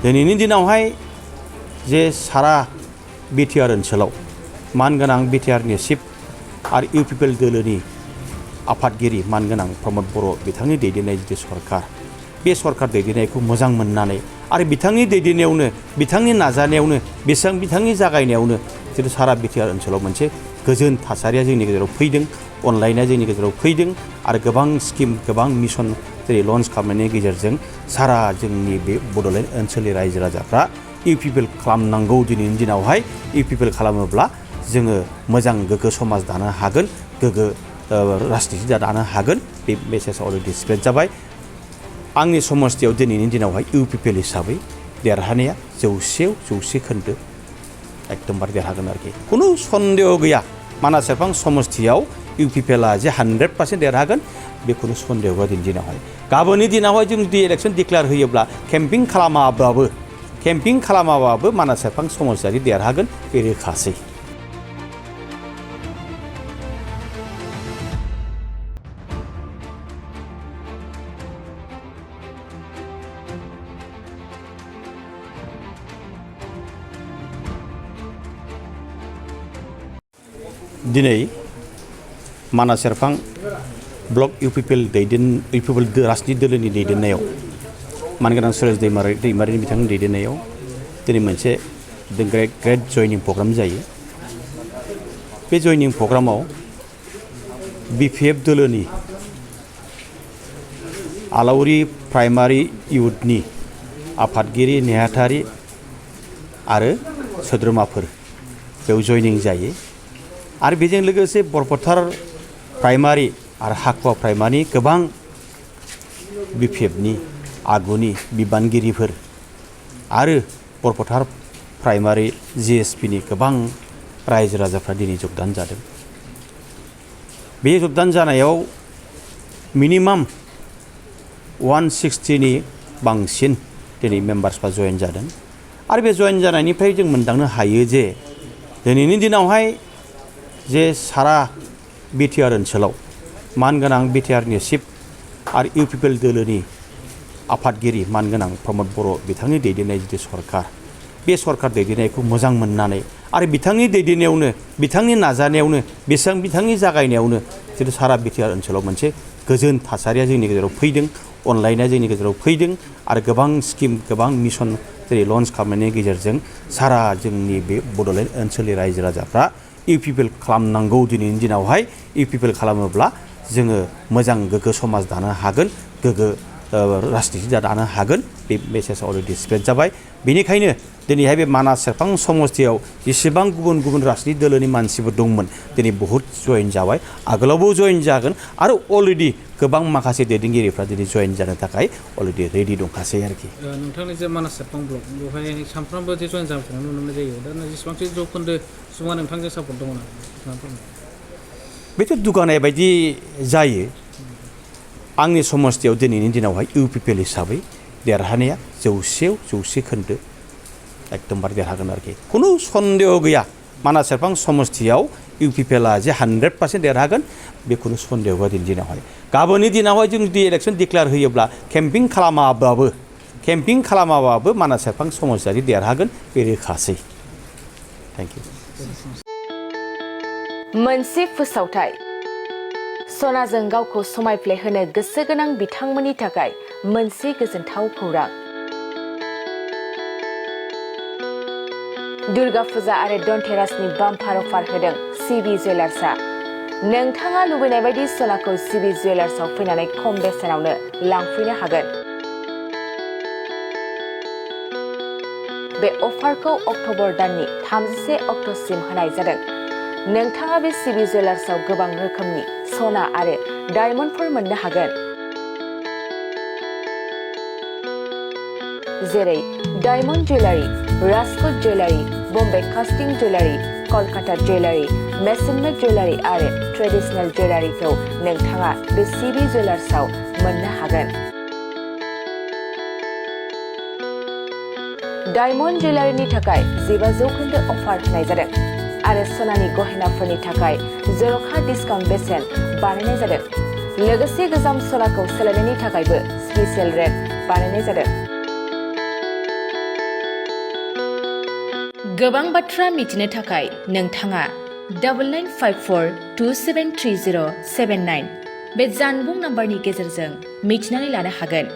दिनैनि दिनावहाय जे सारा बिटिआर ओनसोलाव मानगोनां बिटिआरनि चिफ आरो इउपिपिएल दोलोनि आफादगिरि मानगोनां प्रमद बर' बिथांनि दैदेननाय जिथु सरकार बे सरकार दैदेननायखौ मोजां मोननानै आरो बिथांनि दैदेननायावनो बिथांनि नाजानायावनो बिथांनि जागायनायावनो जिथु सारा बिटिआर ओनसोलाव मोनसे गोजोन थासारिया जोंनि गेजेराव फैदों अनलायनाया जोंनि गेजेराव फैदों आरो गोबां स्किम गोबां मिशन जेरै लन्च खालामनायनि गेजेरजों सारा जोंनि बे बड'लेण्ड ओनसोलनि रायजो राजाफ्रा इउपिपिएल खालामनांगौ दिनैनि दिनावहाय इउपिपिएल खालामोब्ला जोङो मोजां गोग्गो समाज दानो हागोन गोग्गो राजनिति दानो हागोन बे मेसेजआ अलरेडि स्प्रेड जाबाय आंनि समस्थियाव दिनैनि दिनावहाय इउपिपिएल हिसाबै देरहानाया 100% खोन्दो एकदमबारे देरहागोन आरोखि खुनु सन्देह गैया मानास सेरफां समस्थियाव इउपिपिएलआ जे 100% देरहागोन बे खुनु सन्देह गैया दिनैनि दिनावहाय गाबोननि दिनावहाय जों जुदि इलेक्सन डिक्लेयार होयोब्ला केम्पिं खालामाबाबो मानास सेरफां समस्थियारि देरहागोन बे रोखासै दिनै मानास सेरफां ब्लक इउपिपिएल राजनिति दोलोनि दैदेननायाव मानगोनां सुरेश दैमारिनि बिथांनि दैदेननायाव दिनै मोनसे ग्रेट जयनिं प्रग्राम जायो बे जयनिं प्रग्रामाव बिपिएफ दोलोनि आलावरि प्राइमारि इउथनि आफादगिरि नेहाथारि आरो सोद्रोमाफोर बेयाव जयनिं जायो आरो बेजों लोगोसे बरपथार प्राइमारि आरो हाकुवा प्राइमारि गोबां बिपिएफनि आगुनि बिबानगिरिफोर आरो बरपथार प्राइमारि जिएसपिनि गोबां रायजो राजाफ्रा दिनै जगदान जादों बे जगदान जानायाव मिनिमाम 160नि बांसिन दिनै मेम्बार्सफ्रा जयेन जादों आरो बे जयेन जानायनिफ्राय जों मोनदांनो हायो जे दिनैनि दिनावहाय जे सारा बिटिआर ओनसोलाव मानगोनां बिटिआरनि चिफ आरो इउपिपिएल दोलोनि आफादगिरि मानगोनां प्रमद बर' बिथांनि दैदेननाय जिथु सरकार बे सरकार दैदेननायखौ मोजां मोननानै आरो बिथांनि दैदेननायावनो बिथांनि नाजानायावनो बिथांनि जागायनायावनो जिथु सारा बिटिआर ओनसोलाव मोनसे गोजोन थासारिया जोंनि गेजेराव फैदों अनलायनाया जोंनि गेजेराव फैदों आरो गोबां स्किम गोबां मिशन जेरै लन्च खालामनायनि गेजेरजों सारा जोंनि बे बड'लेण्ड ओनसोलनि रायजो राजाफ्रा इउपिपिएल खालामनांगौ दिनैनि दिनावहाय इउपिपिएल खालामोब्ला जोङो मोजां गोग्गो समाज दानो हागोन गोग्गो राजनिति दानो हागोन बे मेसेजआ अलरेडि स्प्रेड जाबाय बेनिखायनो दिनैहाय बे मानास सेरफां समस्थियाव जेसेबां गुबुन गुबुन राजनिति दोलोनि मानसिफोर दंमोन दिनै बहुद जयेन जाबाय आगोलावबो जयेन जागोन आरो अलरेडि गोबां माखासे दैदेनगिरिफ्रा दिनै जयेन जानो थाखाय अलरेडि रेडि दंखासै आरोखि नोंथांनि जे मानास सेरफां ब्लक बेवहाय सानफ्रोमबो जे जयेन जाबाय थानाय नुनो मोननाय जायो दा जेसेबांसो जौखोन्दो सुबुङा नोंथांजों सापर्ट दङ ना बेथ' दुगानाय बायदि जायो आंनि समस्थियाव दिनैनि दिनावहाय इउपिपिएल हिसाबै देरहानाया 100% खोन्दो एकदमबारे देरहागोन आरोखि खुनु सन्देह गैया मानास सेरफां समस्थियाव इउपिपिएलआ जे 100% देरहागोन बे खुनु सन्देह गैया दिनैनि दिनावहाय गाबोननि दिनावहाय जों जुदि इलेक्सन डिक्लेयार होयोब्ला केम्पिं खालामाबाबो मानास सेरफां समस्थियारि देरहागोन बे रोखासै थेंक इउ मोनसे फोसावथाय सनाजों गावखौ समायफ्लेहोनो गोसो गोनां बिथांमोननि थाखाय मोनसे गोजोनथाव खौरां दुर्गा फुजा आरो धनतेरासनि बाम्पार अफार होदों सिबि जुवेलार्सआ नोंथाङा लुबैनाय बायदि सनाखौ सिबि जुवेलार्सआव फैनानै खम बेसेनावनो लांफैनो हागोन बे अफारखौ अक्ट'बर दाननि 31 अक्ट'सिम होनाय जादों नोंथाङा बे सिबि जुवेलार्सआव गोबां रोखोमनि सना आरो डायमन्डफोर मोननो हागोन जेरै diamond jewellery Rajkot jewellery Bombay कास्टिं जुवेलारि कलकाता जुवेलारि मेसनमेड जुवेलारि आरो ट्रेडिशनेल जुवेलारिखौ नोंथाङा बे सिबि जुवेलार्सआव मोननो हागोन डायमन्ड जुवेलारिनि थाखाय 15% अफार होनाय जादों आरो सनानि गहेनाफोरनि थाखाय जर'खा डिसकाउन्ट बेसेन बानायनाय जादों लोगोसे गोजाम सनाखौ सोलायनायनि थाखायबो स्पेशेल रेट बानायनाय जादों गोबां बाथ्रा मिथिनो थाखाय नोंथाङा 9954273079 बे जानबुं नाम्बारनि गेजेरजों मिथिनानै लानो हागोन।